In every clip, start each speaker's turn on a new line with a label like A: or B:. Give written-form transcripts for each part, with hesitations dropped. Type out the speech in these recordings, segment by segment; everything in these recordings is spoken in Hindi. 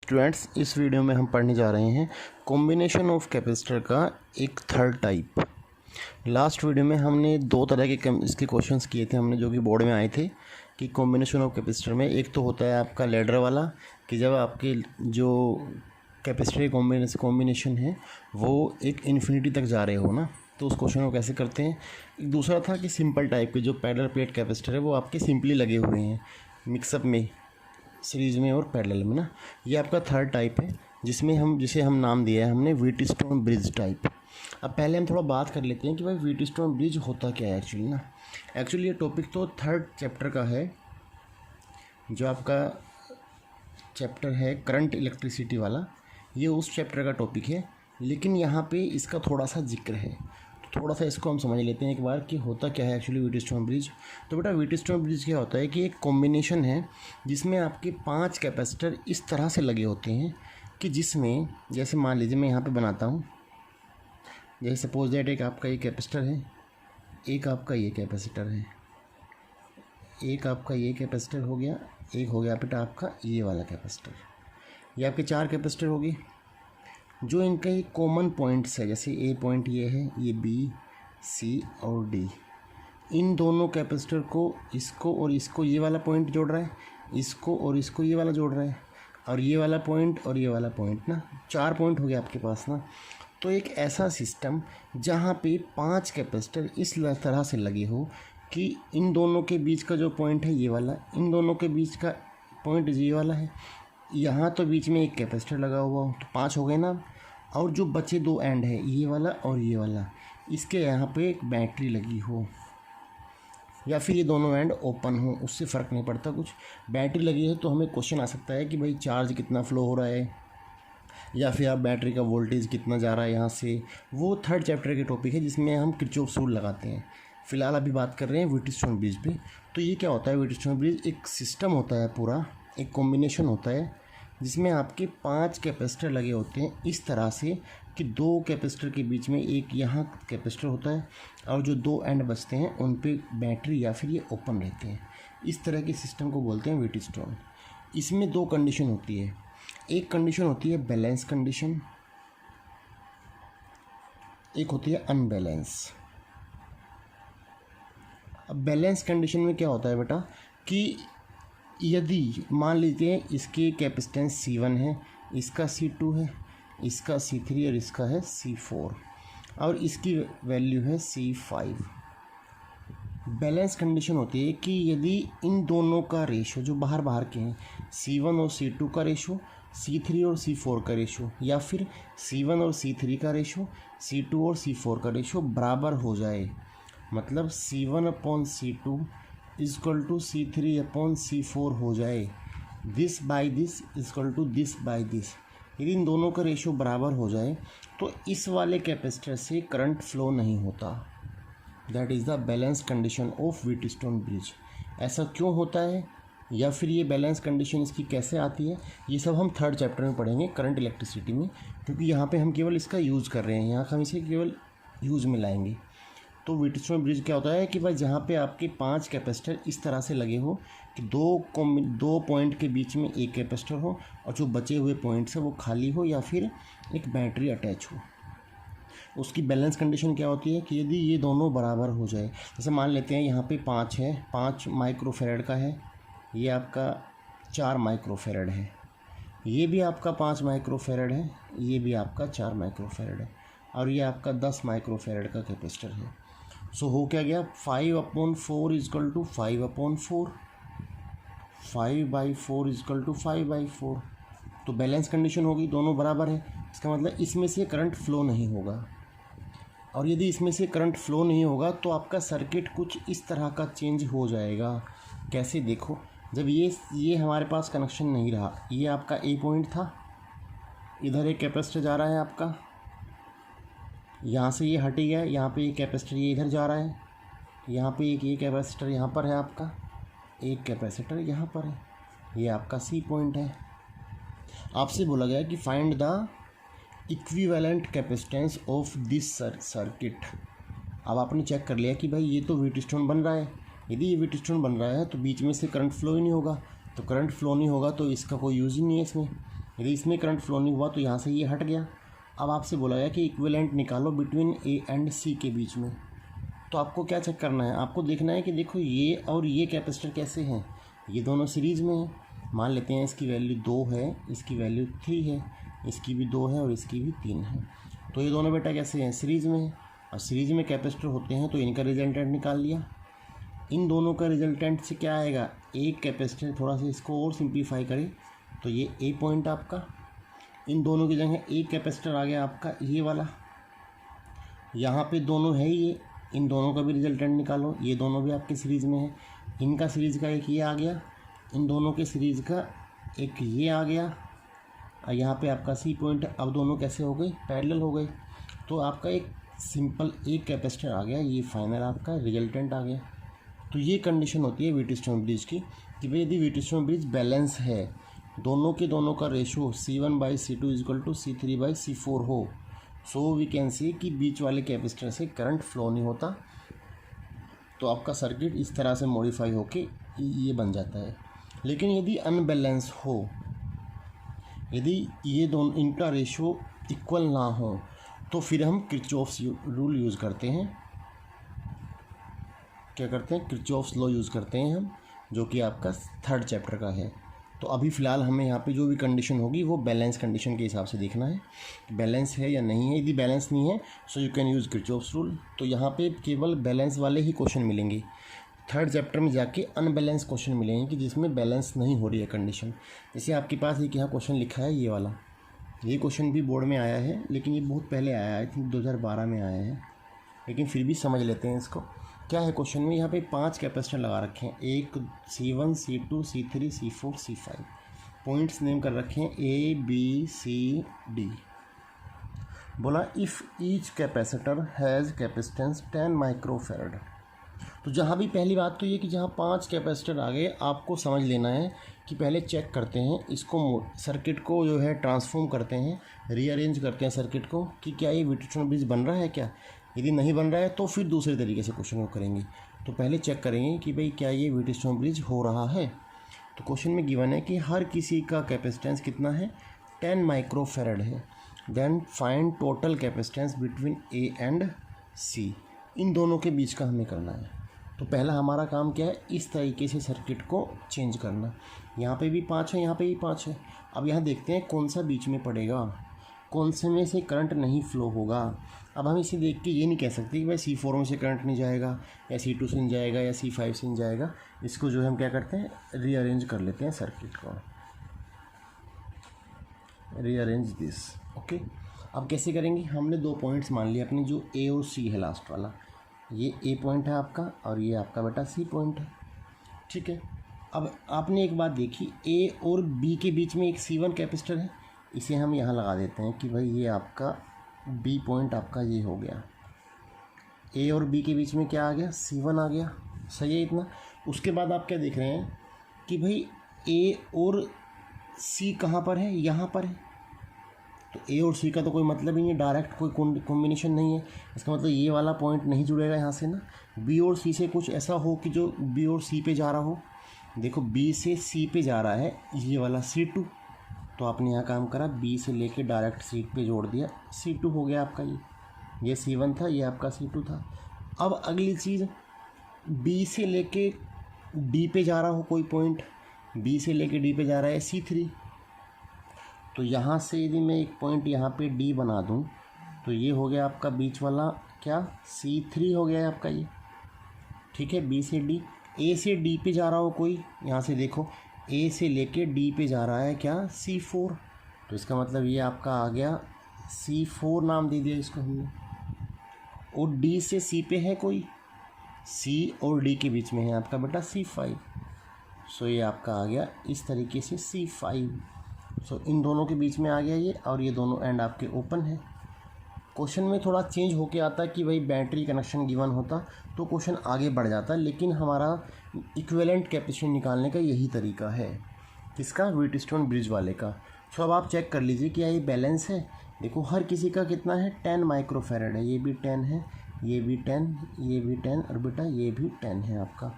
A: स्टूडेंट्स, इस वीडियो में हम पढ़ने जा रहे हैं कॉम्बिनेशन ऑफ कैपेसिटर का एक थर्ड टाइप। लास्ट वीडियो में हमने दो तरह के इसके क्वेश्चंस किए थे हमने, जो कि बोर्ड में आए थे कि कॉम्बिनेशन ऑफ कैपेसिटर में एक तो होता है आपका लैडर वाला, कि जब आपके जो कैपेसिटर कॉम्बिनेशन है वो एक इन्फिनिटी तक जा रहे हो ना, तो उस क्वेश्चन को कैसे करते हैं। एक दूसरा था कि सिंपल टाइप के जो पैरेलल प्लेट कैपेसिटर है वो आपके सिंपली लगे हुए हैं मिक्सअप में, सीरीज़ में और पैरेलल में ना। ये आपका थर्ड टाइप है जिसे हम नाम दिया है हमने व्हीटस्टोन ब्रिज टाइप। अब पहले हम थोड़ा बात कर लेते हैं कि भाई व्हीटस्टोन ब्रिज होता क्या है एक्चुअली ना। एक्चुअली ये टॉपिक तो थर्ड चैप्टर का है, जो आपका चैप्टर है करंट इलेक्ट्रिसिटी वाला, ये उस चैप्टर का टॉपिक है, लेकिन यहाँ पे इसका थोड़ा सा जिक्र है, तो थोड़ा सा इसको हम समझ लेते हैं एक बार कि होता क्या है एक्चुअली व्हीटस्टोन ब्रिज। तो बेटा व्हीटस्टोन ब्रिज क्या होता है कि एक कॉम्बिनेशन है जिसमें आपके 5 कैपेसिटर इस तरह से लगे होते हैं कि जिसमें, जैसे मान लीजिए मैं यहाँ पे बनाता हूँ, जैसे सपोज दैट एक आपका ये कैपेसिटर है, एक आपका ये कैपेसिटर है, एक आपका ये कैपेसिटर हो गया, एक हो गया बेटा आपका ये वाला कैपेसिटर। ये आपके 4 कैपेसिटर हो गए जो इनका ये कॉमन पॉइंट्स है, जैसे ए पॉइंट ये है, ये बी, सी और डी। इन दोनों कैपेसिटर को, इसको और इसको ये वाला पॉइंट जोड़ रहा है, इसको और इसको ये वाला जोड़ रहा है, और ये वाला पॉइंट और ये वाला पॉइंट ना, 4 पॉइंट हो गया आपके पास ना। तो एक ऐसा सिस्टम जहाँ पे 5 कैपेसिटर इस तरह से लगे हो कि इन दोनों के बीच का जो पॉइंट है ये वाला, इन दोनों के बीच का पॉइंट ये वाला है, यहाँ तो बीच में एक कैपेसिटर लगा हुआ हो, तो 5 हो गए ना। और जो बचे 2 एंड है, ये वाला और ये वाला, इसके यहाँ पे एक बैटरी लगी हो, या फिर ये दोनों एंड ओपन हो, उससे फ़र्क नहीं पड़ता कुछ, बैटरी लगी है तो हमें क्वेश्चन आ सकता है कि भाई चार्ज कितना फ़्लो हो रहा है, या फिर आप बैटरी का वोल्टेज कितना जा रहा है यहाँ से। वो थर्ड चैप्टर के टॉपिक है जिसमें हम किरचॉफ रूल लगाते हैं। फ़िलहाल अभी बात कर रहे हैं व्हीटस्टोन ब्रिज पे। तो ये क्या होता है, व्हीटस्टोन ब्रिज एक सिस्टम होता है, पूरा एक कॉम्बिनेशन होता है जिसमें आपके 5 कैपेसिटर लगे होते हैं इस तरह से कि 2 कैपेसिटर के बीच में एक यहाँ कैपेसिटर होता है, और जो 2 एंड बचते हैं उन पे बैटरी या फिर ये ओपन रहते हैं। इस तरह के सिस्टम को बोलते हैं व्हीटस्टोन। इसमें 2 कंडीशन होती है। एक कंडीशन होती है बैलेंस कंडीशन, एक होती है अनबैलेंस। अब बैलेंस कंडीशन में क्या होता है बेटा कि यदि मान लीजिए इसकी कैपेसिटेंस C1 है, इसका C2 है, इसका C3 और इसका है C4, और इसकी वैल्यू है C5। बैलेंस कंडीशन होती है कि यदि इन दोनों का रेशो जो बाहर बाहर के हैं, C1 और C2 का रेशो, C3 और C4 का रेशो, या फिर C1 और C3 का रेशो, C2 और C4 का रेशो बराबर हो जाए, मतलब C1/C2 इक्वल टू C3/C4 हो जाए, this by this equal to this by this. यदि इन दोनों का रेशो बराबर हो जाए तो इस वाले कैपेसिटर से करंट फ्लो नहीं होता। That is the balance condition of Wheatstone bridge. ऐसा क्यों होता है, या फिर ये बैलेंस कंडीशन इसकी कैसे आती है, ये सब हम थर्ड चैप्टर में पढ़ेंगे करंट इलेक्ट्रिसिटी में, क्योंकि यहाँ पे हम केवल इसका यूज़ कर रहे हैं, यहाँ हम इसे केवल यूज़ में लाएंगे। तो व्हीटस्टोन ब्रिज क्या होता है कि भाई जहाँ पे आपके 5 कैपेसिटर इस तरह से लगे हो कि दो पॉइंट के बीच में एक कैपेसिटर हो, और जो बचे हुए पॉइंट्स है वो खाली हो, या फिर एक बैटरी अटैच हो। उसकी बैलेंस कंडीशन क्या होती है कि यदि ये दोनों बराबर हो जाए, जैसे मान लेते हैं यहाँ पे 5 है, 5 माइक्रोफेरेड का है, ये आपका 4 माइक्रोफेरेड है, ये भी आपका 5 माइक्रोफेरेड है, ये भी आपका 4 माइक्रोफेरेड है, और ये आपका 10 माइक्रोफेरेड का कैपेसिटर है। सो हो क्या गया, 5/4 इक्वल टू 5/4, 5/4 इक्वल टू 5/4। तो बैलेंस कंडीशन होगी, दोनों बराबर है, इसका मतलब इसमें से करंट फ्लो नहीं होगा। और यदि इसमें से करंट फ्लो नहीं होगा तो आपका सर्किट कुछ इस तरह का चेंज हो जाएगा। कैसे, देखो, जब ये हमारे पास कनेक्शन नहीं रहा, ये आपका ए पॉइंट था, इधर एक कैपेसिटर जा रहा है आपका, यहाँ से ये हट गया, यहाँ पे एक कैपेसिटर ये इधर जा रहा है, यहाँ पे एक ये कैपेसिटर यहाँ पर है आपका, एक कैपेसिटर यहाँ पर है, ये आपका सी पॉइंट है। आपसे बोला गया कि find the equivalent capacitance of this circuit. अब आपने चेक कर लिया कि भाई ये तो व्हीटस्टोन बन रहा है, यदि ये व्हीटस्टोन बन रहा है तो बीच में से करंट फ्लो ही नहीं होगा, तो करंट फ्लो नहीं होगा तो इसका कोई यूज़ ही नहीं है इसमें। यदि इसमें करंट फ्लो नहीं हुआ तो यहाँ से ये हट गया। अब आपसे बोला गया कि इक्विवेलेंट निकालो बिटवीन ए एंड सी के बीच में। तो आपको क्या चेक करना है, आपको देखना है कि देखो ये और ये कैपेसिटर कैसे हैं, ये दोनों सीरीज़ में हैं। मान लेते हैं इसकी वैल्यू 2 है, इसकी वैल्यू 3 है, इसकी भी 2 है और इसकी भी 3 है। तो ये दोनों बेटा कैसे हैं, सीरीज़ में हैं। और सीरीज़ में कैपेसिटर होते हैं तो इनका रिजल्टेंट निकाल लिया। इन दोनों का रिजल्टेंट से क्या आएगा, एक कैपेसिटर, थोड़ा सा इसको और सिंप्लीफाई करें तो ये ए पॉइंट आपका, इन दोनों की जगह एक कैपेसिटर आ गया आपका ये वाला, यहाँ पे दोनों है ये, इन दोनों का भी रिजल्टेंट निकालो, ये दोनों भी आपके सीरीज़ में है। इनका सीरीज़ का एक ये आ गया, इन दोनों के सीरीज़ का एक ये आ गया, और यहाँ पे आपका सी पॉइंट। अब दोनों कैसे हो गए, पैरेलल हो गए। तो आपका एक सिंपल एक कैपेसिटर आ गया, ये फाइनल आपका रिजल्टेंट आ गया। तो ये कंडीशन होती है व्हीटस्टोन ब्रिज की कि भाई यदि व्हीटस्टोन ब्रिज बैलेंस है, दोनों के दोनों का रेशो C1/C2 = C3/C4 हो, सो वी कैन सी कि बीच वाले कैपेसिटर से करंट फ्लो नहीं होता। तो आपका सर्किट इस तरह से मॉडिफाई होके ये बन जाता है। लेकिन यदि अनबैलेंस हो, यदि ये दोनों इनका रेशो इक्वल ना हो, तो फिर हम किरचॉफ्स रूल यूज़ करते हैं। क्या करते हैं, किरचॉफ्स लॉ यूज़ करते हैं हम, जो कि आपका 3rd चैप्टर का है। तो अभी फ़िलहाल हमें यहाँ पे जो भी कंडीशन होगी वो बैलेंस कंडीशन के हिसाब से देखना है, बैलेंस है या नहीं है। यदि बैलेंस नहीं है so you can use Kirchhoff's rule. तो यहाँ पे केवल बैलेंस वाले ही क्वेश्चन मिलेंगे। 3rd चैप्टर में जाके अनबैलेंस क्वेश्चन मिलेंगे कि जिसमें बैलेंस नहीं हो रही है कंडीशन। जैसे आपके पास एक यहाँ क्वेश्चन लिखा है ये वाला, ये क्वेश्चन भी बोर्ड में आया है, लेकिन ये बहुत पहले आया है, आई थिंक 2012 में आया है, लेकिन फिर भी समझ लेते हैं इसको। क्या है क्वेश्चन में, यहाँ पे 5 कैपेसिटर लगा रखे हैं, एक C1, C2, C3, C4, C5, points name कर रखे हैं A, B, C, D। बोला if each capacitor has capacitance 10 microfarad. तो जहाँ भी पहली बात तो ये कि जहाँ 5 कैपेसिटर आ गए, आपको समझ लेना है कि पहले चेक करते हैं इसको, सर्किट को जो है ट्रांसफॉर्म करते हैं, रीअरेंज करते हैं सर्किट को कि क्या ये व्हीटस्टोन ब्रिज बन रहा है क्या। यदि नहीं बन रहा है तो फिर दूसरे तरीके से क्वेश्चन को करेंगे। तो पहले चेक करेंगे कि भाई क्या ये व्हीटस्टोन ब्रिज हो रहा है। तो क्वेश्चन में गिवन है कि हर किसी का कैपेसिटेंस कितना है, 10 माइक्रोफैरड है। Then find total capacitance between A and C, इन दोनों के बीच का हमें करना है। तो पहला हमारा काम क्या है, इस तरीके से सर्किट को चेंज करना। यहाँ पे भी 5 है, यहाँ पे भी 5 है। अब यहाँ देखते हैं कौन सा बीच में पड़ेगा, कौन से में से करंट नहीं फ्लो होगा। अब हम इसे देख के ये नहीं कह सकते कि भाई C4 में से करंट नहीं जाएगा, या C2 से नहीं जाएगा, या C5 से नहीं जाएगा। इसको जो है हम क्या करते हैं, रीअरेंज कर लेते हैं सर्किट को, रीअरेंज दिस। ओके, अब कैसे करेंगे, हमने 2 पॉइंट्स मान लिए अपने, जो A और C है लास्ट वाला, ये A पॉइंट है आपका और ये आपका बेटा C पॉइंट है। ठीक है, अब आपने एक बात देखी, A और B के बीच में एक C1 कैपेसिटर है, इसे हम यहाँ लगा देते हैं कि भाई ये आपका B पॉइंट आपका ये हो गया। A और B के बीच में क्या आ गया, C1 आ गया। सही है इतना। उसके बाद आप क्या देख रहे हैं कि भाई A और C कहाँ पर है, यहाँ पर है। तो A और C का तो कोई मतलब ही नहीं है, डायरेक्ट कोई कॉम्बिनेशन नहीं है। इसका मतलब ये वाला पॉइंट नहीं जुड़ेगा यहाँ से ना। B और C से कुछ ऐसा हो कि जो B और C पे जा रहा हो। देखो B से C पे जा रहा है ये वाला C2, तो आपने यहाँ काम करा, B से लेके डायरेक्ट C पे जोड़ दिया, C2 हो गया आपका। ये C1 था, ये आपका C2 था। अब अगली चीज़, B से लेके D पे जा रहा हो कोई पॉइंट, B से लेके D पे जा रहा है C3, तो यहाँ से यदि मैं एक पॉइंट यहाँ पे D बना दूँ तो ये हो गया आपका बीच वाला क्या, C3 हो गया है आपका ये। ठीक है, B से D, A से D पे जा रहा हो कोई, यहाँ से देखो A से लेके D पे जा रहा है क्या, C4, तो इसका मतलब ये आपका आ गया C4, नाम दे दिया इसको हमने। और D से C पे है कोई, C और D के बीच में है आपका बेटा C5, सो ये आपका आ गया इस तरीके से C5। सो इन दोनों के बीच में आ गया ये, और ये दोनों एंड आपके ओपन है। क्वेश्चन में थोड़ा चेंज होके आता है कि भाई बैटरी कनेक्शन गिवन होता तो क्वेश्चन आगे बढ़ जाता है, लेकिन हमारा इक्विवेलेंट कैपेसिटेंस निकालने का यही तरीका है, किसका, व्हीटस्टोन ब्रिज वाले का। सो अब आप चेक कर लीजिए क्या ये बैलेंस है। देखो हर किसी का कितना है, 10 माइक्रोफैरड है, ये भी 10 है, ये भी 10, ये भी 10, और बेटा ये भी 10 है आपका।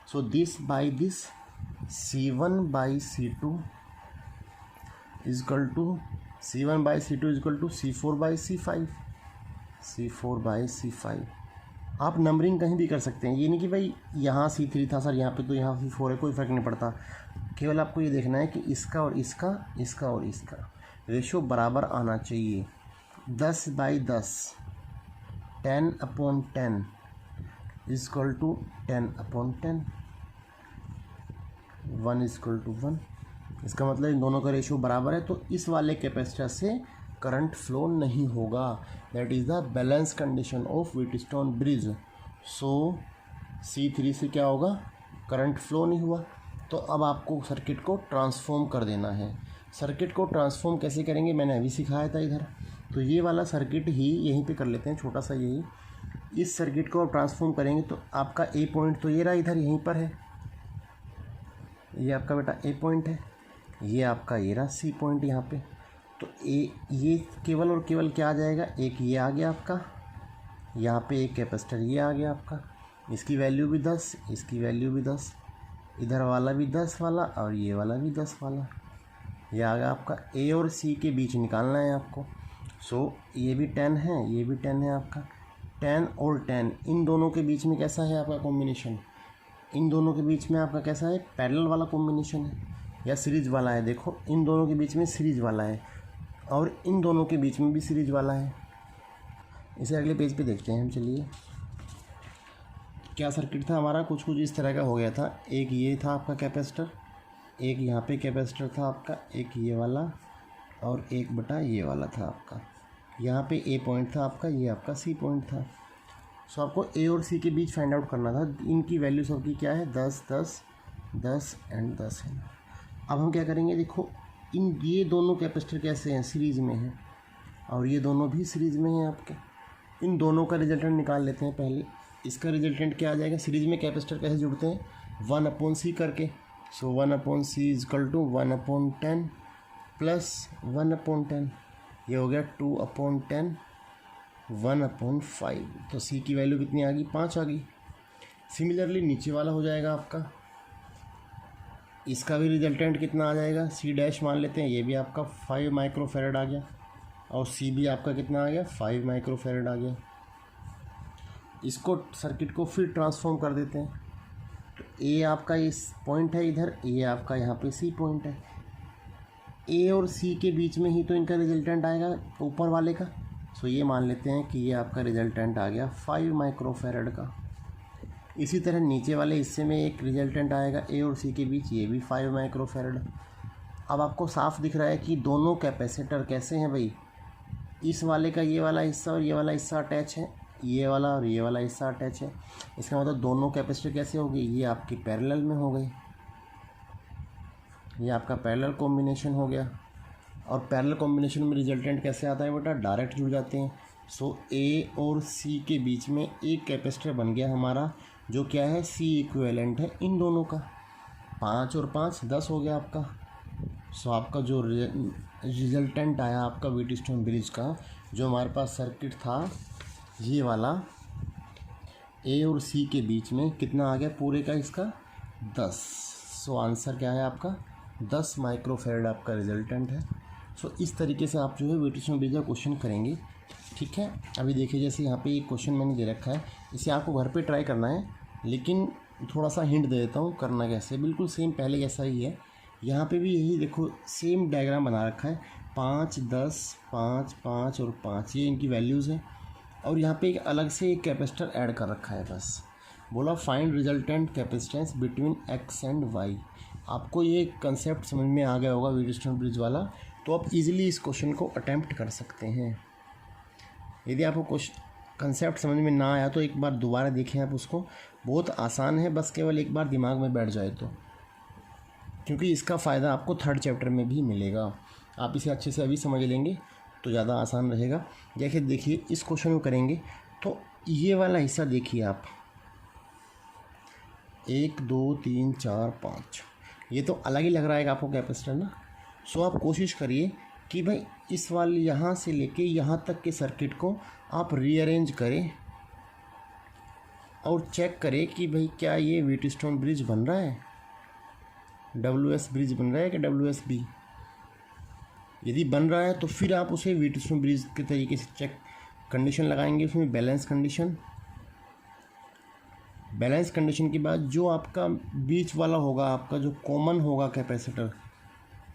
A: So this by this, C1/C2 equal to C1/C2 equal to C4/C5, C4/C5। आप नंबरिंग कहीं भी कर सकते हैं, ये नहीं कि भाई यहाँ C3 था सर, यहाँ पे तो यहाँ C4 है, कोई फ़र्क नहीं पड़ता। केवल आपको ये देखना है कि इसका और इसका, इसका और इसका रेशो बराबर आना चाहिए। 10/10, 10/10 इजकल टू 10/10, 1:1। इसका मतलब इन दोनों का रेशो बराबर है, तो इस वाले कैपेसिटर से करंट फ्लो नहीं होगा। That is the balance condition of Wheatstone bridge. So C3 से क्या होगा, करंट फ्लो नहीं हुआ। तो अब आपको सर्किट को ट्रांसफॉर्म कर देना है। सर्किट को ट्रांसफॉर्म कैसे करेंगे मैंने अभी सिखाया था इधर। तो ये वाला सर्किट ही यहीं पे कर लेते हैं, छोटा सा यही। इस सर्किट को आप ट्रांसफॉर्म करेंगे तो आपका ए पॉइंट तो ये रहा इधर, यहीं पर है, ये आपका बेटा ए पॉइंट है, ये आपका ये रहा सी पॉइंट यहाँ पे। तो ये केवल और केवल क्या आ जाएगा, एक ये आ गया आपका, यहाँ पे एक कैपेसिटर ये आ गया आपका, इसकी वैल्यू भी 10, इसकी वैल्यू भी 10, इधर वाला भी 10 वाला और ये वाला भी 10 वाला। ये आ गया आपका। ए और सी के बीच निकालना है आपको। सो ये भी 10 है, ये भी 10 है आपका। 10 और 10 इन दोनों के बीच में कैसा है आपका कॉम्बिनेशन, इन दोनों के बीच में आपका कैसा है, पैरेलल वाला कॉम्बिनेशन है या सीरीज वाला है। देखो इन दोनों के बीच में सीरीज वाला है और इन दोनों के बीच में भी सीरीज वाला है। इसे अगले पेज पे देखते हैं हम। चलिए, क्या सर्किट था हमारा, कुछ कुछ इस तरह का हो गया था। एक ये था आपका कैपेसिटर, एक यहाँ पे कैपेसिटर था आपका, एक ये वाला और एक बटा ये वाला था आपका। यहाँ पे ए पॉइंट था आपका, ये आपका सी पॉइंट था। सो आपको ए और सी के बीच फाइंड आउट करना था। इनकी वैल्यू सबकी क्या है, 10 10 10 एंड 10 है। अब हम क्या करेंगे, देखो ये दोनों कैपेसिटर कैसे हैं, सीरीज़ में हैं और ये दोनों भी सीरीज़ में हैं आपके। इन दोनों का रिजल्टेंट निकाल लेते हैं पहले। इसका रिजल्टेंट क्या आ जाएगा, सीरीज़ में कैपेसिटर कैसे जुड़ते हैं, 1/C करके। सो 1/C इजकल टू 1/10 प्लस 1/10, ये हो गया 2/10, 1/5। तो सी की वैल्यू कितनी आ गई, 5 आ गई। सिमिलरली नीचे वाला हो जाएगा आपका, इसका भी रिजल्टेंट कितना आ जाएगा, सी डैश मान लेते हैं, ये भी आपका 5 माइक्रोफेरेड आ गया और सी भी आपका कितना आ गया, 5 माइक्रोफेरेड आ गया। इसको सर्किट को फिर ट्रांसफॉर्म कर देते हैं। तो ए आपका इस पॉइंट है इधर, ए आपका यहाँ पे सी पॉइंट है। ए और सी के बीच में ही तो इनका रिजल्टेंट आएगा ऊपर वाले का। सो ये मान लेते हैं कि ये आपका रिजल्टेंट आ गया 5 माइक्रोफेरेड का। इसी तरह नीचे वाले हिस्से में एक रिजल्टेंट आएगा ए और सी के बीच, ये भी 5 माइक्रोफेरेड। अब आपको साफ दिख रहा है कि दोनों कैपेसिटर कैसे हैं भाई, इस वाले का ये वाला हिस्सा और ये वाला हिस्सा अटैच है, ये वाला और ये वाला हिस्सा अटैच है। इसका मतलब दोनों कैपेसिटर कैसे हो गई, ये आपकी पैरेलल में हो गई, ये आपका पैरेलल कॉम्बिनेशन हो गया। और पैरेलल कॉम्बिनेशन में रिजल्टेंट कैसे आता है बेटा, डायरेक्ट जुड़ जाते हैं। सो ए और सी के बीच में एक कैपेसिटर बन गया हमारा, जो क्या है, सी इक्विवेलेंट है इन दोनों का। 5 और 5 10 हो गया आपका। सो आपका जो रिजल्टेंट आया आपका व्हीटस्टोन ब्रिज का, जो हमारे पास सर्किट था ये वाला, ए और सी के बीच में कितना आ गया पूरे का, इसका 10। सो आंसर क्या है आपका, 10 माइक्रोफेरेड आपका रिजल्टेंट है। सो इस तरीके से आप जो है व्हीटस्टोन ब्रिज का क्वेश्चन करेंगे, ठीक है। अभी देखिए जैसे यहाँ पे एक क्वेश्चन मैंने दे रखा है, इसे आपको घर पे ट्राई करना है, लेकिन थोड़ा सा हिंट दे देता हूँ करना कैसे। बिल्कुल सेम पहले जैसा ही है, यहाँ पे भी यही देखो सेम डायग्राम बना रखा है, 5 10 5 5 और 5, ये इनकी वैल्यूज़ हैं। और यहाँ पे एक अलग से एक कैपेसिटर ऐड कर रखा है। बस बोला find resultant capacitance between x and y. आपको ये कंसेप्ट समझ में आ गया होगा व्हीटस्टोन ब्रिज वाला, तो आप इजीली इस क्वेश्चन को अटेम्प्ट कर सकते हैं। यदि आपको क्वेश्चन कंसेप्ट समझ में ना आया तो एक बार दोबारा देखें आप उसको, बहुत आसान है, बस केवल एक बार दिमाग में बैठ जाए तो, क्योंकि इसका फ़ायदा आपको 3rd चैप्टर में भी मिलेगा। आप इसे अच्छे से अभी समझ लेंगे तो ज़्यादा आसान रहेगा। जैसे देखिए इस क्वेश्चन को करेंगे तो ये वाला हिस्सा देखिए आप, 1 2 3 4 5, ये तो अलग ही लग रहा है आपको कैपेसिटर ना। सो आप कोशिश करिए कि भाई इस वाले यहाँ से लेके यहाँ तक के सर्किट को आप रीअरेंज करें और चेक करें कि भाई क्या ये व्हीटस्टोन ब्रिज बन रहा है, WS ब्रिज बन रहा है कि WSB। यदि बन रहा है तो फिर आप उसे व्हीटस्टोन ब्रिज के तरीके से चेक कंडीशन लगाएंगे, उसमें बैलेंस कंडीशन के बाद जो आपका बीच वाला होगा, आपका जो कॉमन होगा कैपेसिटर,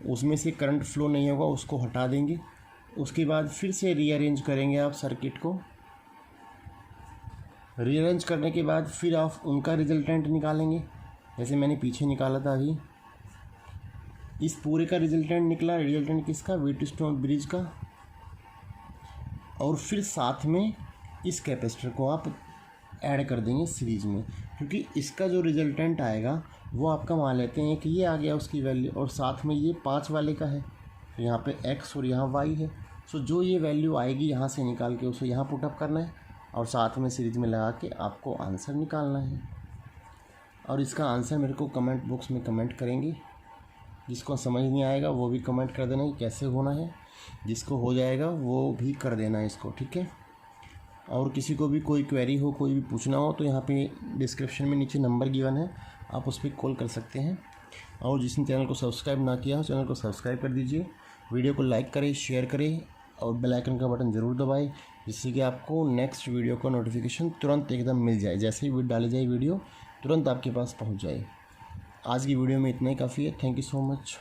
A: उसमें से करंट फ्लो नहीं होगा, उसको हटा देंगे। उसके बाद फिर से रीअरेंज करेंगे आप सर्किट को। रीअरेंज करने के बाद फिर आप उनका रिजल्टेंट निकालेंगे, जैसे मैंने पीछे निकाला था अभी। इस पूरे का रिजल्टेंट निकला। रिजल्टेंट किसका? व्हीटस्टोन ब्रिज का। और फिर साथ में इस कैपेसिटर को आप ऐड कर देंगे सीरीज में, क्योंकि इसका जो रिजल्टेंट आएगा वो आपका मान लेते हैं कि ये आ गया उसकी वैल्यू, और साथ में ये 5 वाले का है, तो यहाँ पे x और यहाँ y है। सो जो ये वैल्यू आएगी यहाँ से निकाल के उसे यहाँ पुटअप करना है और साथ में सीरीज में लगा के आपको आंसर निकालना है। और इसका आंसर मेरे को कमेंट बॉक्स में कमेंट करेंगे। जिसको समझ नहीं आएगा वो भी कमेंट कर देना कि कैसे होना है, जिसको हो जाएगा वो भी कर देना इसको, ठीक है। और किसी को भी कोई क्वेरी हो, कोई भी पूछना हो, तो यहाँ पे डिस्क्रिप्शन में नीचे नंबर गिवन है, आप उस पर कॉल कर सकते हैं। और जिसने चैनल को सब्सक्राइब ना किया हो, चैनल को सब्सक्राइब कर दीजिए, वीडियो को लाइक करें, शेयर करें और बेल आइकन का बटन ज़रूर दबाएं, जिससे कि आपको नेक्स्ट वीडियो का नोटिफिकेशन तुरंत एकदम मिल जाए। जैसे ही डाली जाए वीडियो तुरंत आपके पास पहुँच जाए। आज की वीडियो में इतना ही काफ़ी है। Thank you so much.